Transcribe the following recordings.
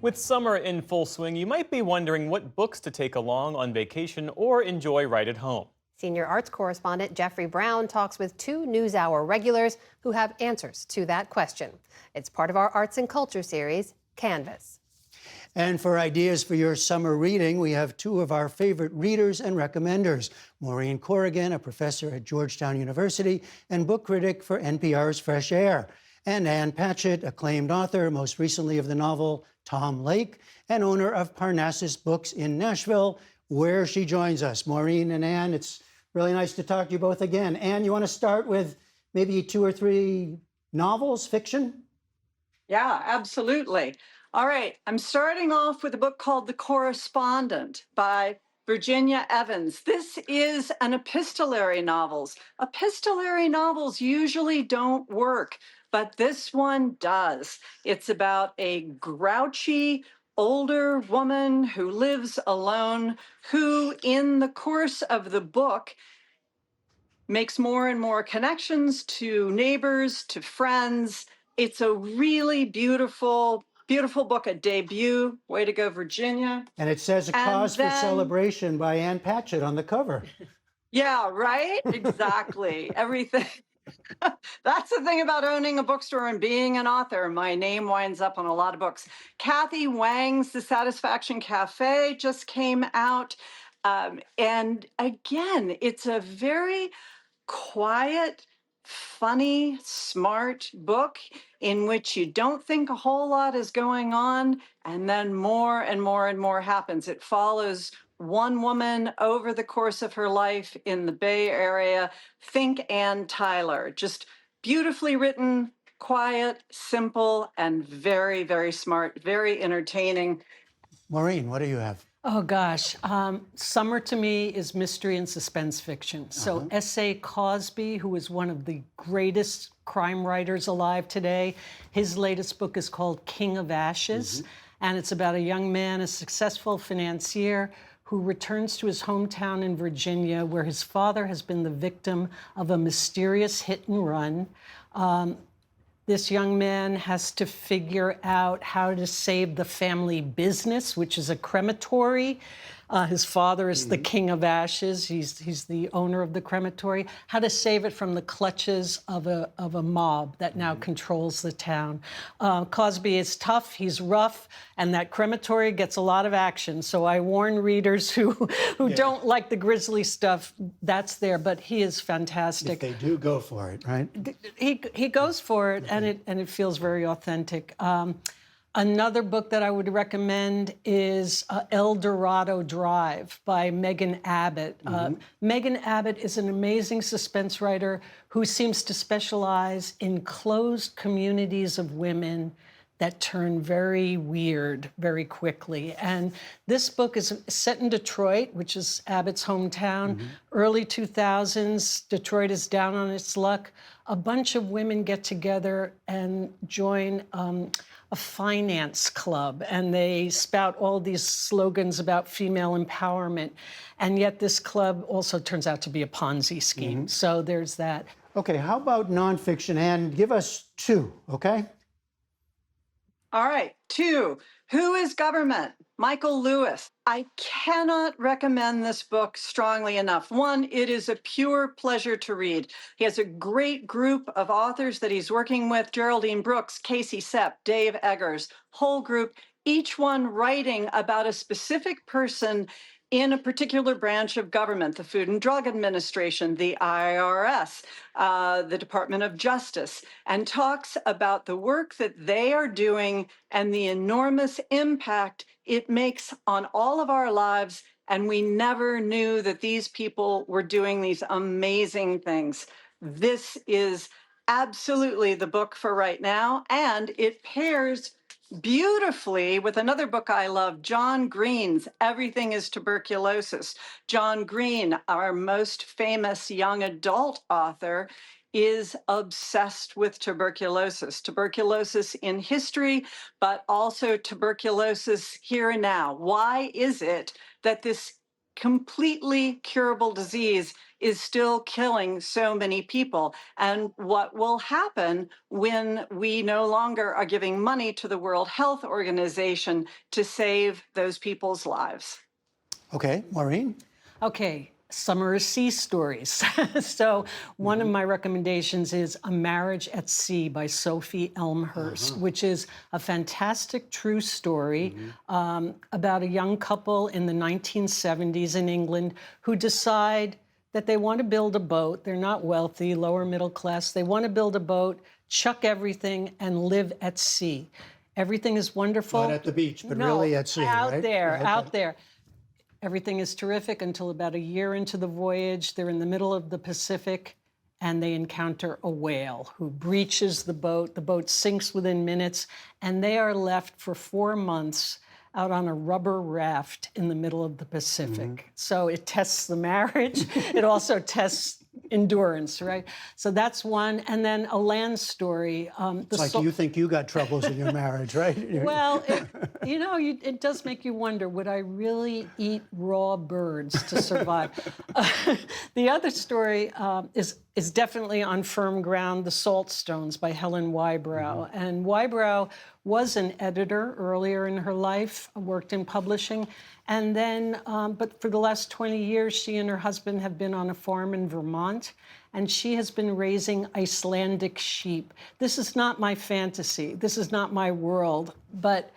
With summer in full swing, you might be wondering what books to take along on vacation or enjoy right at home. Senior arts correspondent Jeffrey Brown talks with two NewsHour regulars who have answers to that question. It's part of our arts and culture series, Canvas. And for ideas for your summer reading, we have two of our favorite readers and recommenders. Maureen Corrigan, a professor at Georgetown University and book critic for NPR's Fresh Air. And Ann Patchett, acclaimed author, most recently of the novel Tom Lake, and owner of Parnassus Books in Nashville, where she joins us. Maureen and Ann, it's really nice to talk to you both again. Ann, you want to start with maybe two or three novels, fiction? Yeah, absolutely. All right, I'm starting off with a book called The Correspondent by Virginia Evans. This is an epistolary novels. Epistolary novels usually don't work, but this one does. It's about a grouchy older woman who lives alone, who in the course of the book makes more and more connections to neighbors, to friends. It's a really beautiful, beautiful book, a debut. Way to go, Virginia. And it says A Cause for Celebration by Ann Patchett on the cover. Yeah, right? Exactly. Everything. That's the thing about owning a bookstore and being an author. My name winds up on a lot of books. Kathy Wang's The Satisfaction Cafe just came out. And again, it's a very quiet, funny, smart book in which you don't think a whole lot is going on, and then more and more and more happens. It follows one woman over the course of her life in the Bay Area. Think Ann Tyler. Just beautifully written, quiet, simple, and very, very smart, very entertaining. Maureen, what do you have? Oh, gosh. Summer to me is mystery and suspense fiction. So S.A. Cosby, who is one of the greatest crime writers alive today, his latest book is called King of Ashes. And it's about a young man, a successful financier, who returns to his hometown in Virginia, where his father has been the victim of a mysterious hit and run. This young man has to figure out how to save the family business, which is a crematory. His father is the king of ashes. He's the owner of the crematory. How to save it from the clutches of a mob that now controls the town. Cosby is tough, he's rough, and that crematory gets a lot of action. So I warn readers who don't like the grisly stuff, that's there, but he is fantastic. If they do, go for it, right? He goes for it, and it feels very authentic. Another book that I would recommend is El Dorado Drive by Megan Abbott. Megan Abbott is an amazing suspense writer who seems to specialize in closed communities of women that turn very weird very quickly. And this book is set in Detroit, which is Abbott's hometown. Early 2000s, Detroit is down on its luck. A bunch of women get together and join a finance club, and they spout all these slogans about female empowerment. And yet this club also turns out to be a Ponzi scheme. So there's that. Okay, how about nonfiction? And give us two, okay? All right, two. Who is Government? Michael Lewis. I cannot recommend this book strongly enough. One, it is a pure pleasure to read. He has a great group of authors that he's working with: Geraldine Brooks, Casey Sepp, Dave Eggers, whole group, each one writing about a specific person in a particular branch of government: the Food and Drug Administration, the IRS, the Department of Justice, and talks about the work that they are doing and the enormous impact it makes on all of our lives. And we never knew that these people were doing these amazing things. This is absolutely the book for right now, and it pairs beautifully with another book I love, John Green's Everything is Tuberculosis. John Green, our most famous young adult author, is obsessed with tuberculosis. Tuberculosis in history, but also tuberculosis here and now. Why is it that this completely curable disease is still killing so many people. And what will happen when we no longer are giving money to the World Health Organization to save those people's lives? Okay, Maureen? Okay, summer is sea stories. So one of my recommendations is A Marriage at Sea by Sophie Elmhurst, which is a fantastic true story about a young couple in the 1970s in England who decide that they want to build a boat. They're not wealthy, lower middle class. They want to build a boat, chuck everything, and live at sea. Everything is wonderful. Not at the beach, but No, really at sea, out right? there, Okay. out there. Everything is terrific until about a year into the voyage. They're in the middle of the Pacific, and they encounter a whale who breaches the boat. The boat sinks within minutes, and they are left for 4 months out on a rubber raft in the middle of the Pacific. So it tests the marriage. It also tests endurance, right? So that's one. And then a land story. It's like you think you got troubles in your marriage, right? Well, it does make you wonder, would I really eat raw birds to survive? The other story is definitely on firm ground, The Saltstones by Helen Whybrow. And Whybrow was an editor earlier in her life, worked in publishing. And then, but for the last 20 years, she and her husband have been on a farm in Vermont, and she has been raising Icelandic sheep. This is not my fantasy. This is not my world. But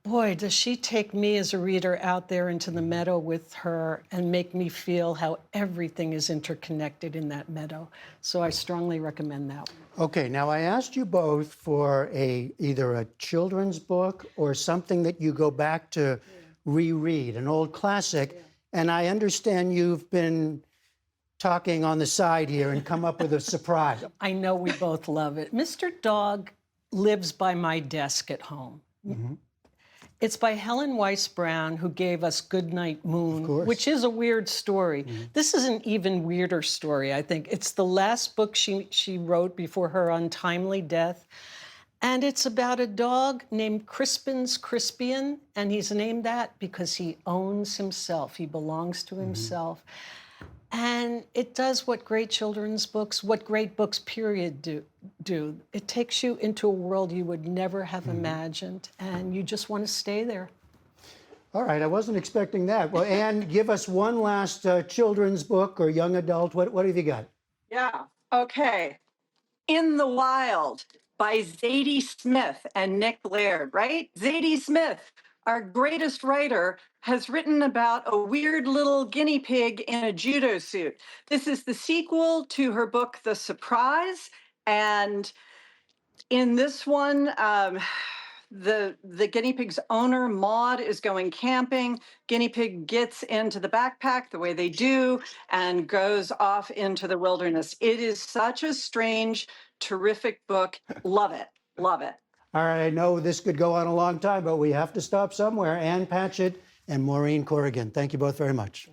boy, does she take me as a reader out there into the meadow with her and make me feel how everything is interconnected in that meadow. So I strongly recommend that one. Okay, now I asked you both for either a children's book or something that you go back to reread, an old classic. And I understand you've been talking on the side here and come up with a surprise. I know we both love it. Mr. Dog lives by my desk at home. It's by Helen Weiss Brown, who gave us Goodnight Moon, which is a weird story. This is an even weirder story, I think. It's the last book she wrote before her untimely death. And it's about a dog named Crispin's Crispian, and he's named that because he owns himself. He belongs to himself. And it does what great children's books, what great books, period, do. It takes you into a world you would never have imagined, and you just want to stay there. All right, I wasn't expecting that. Well, Anne, give us one last children's book or young adult. What have you got? Yeah, okay. In the Wild by Zadie Smith and Nick Laird, right? Zadie Smith, our greatest writer, has written about a weird little guinea pig in a judo suit. This is the sequel to her book, The Surprise. And in this one, the guinea pig's owner, Maud, is going camping. Guinea pig gets into the backpack the way they do and goes off into the wilderness. It is such a strange, terrific book. Love it. Love it. All right, I know this could go on a long time, but we have to stop somewhere. Anne Patchett and Maureen Corrigan, thank you both very much.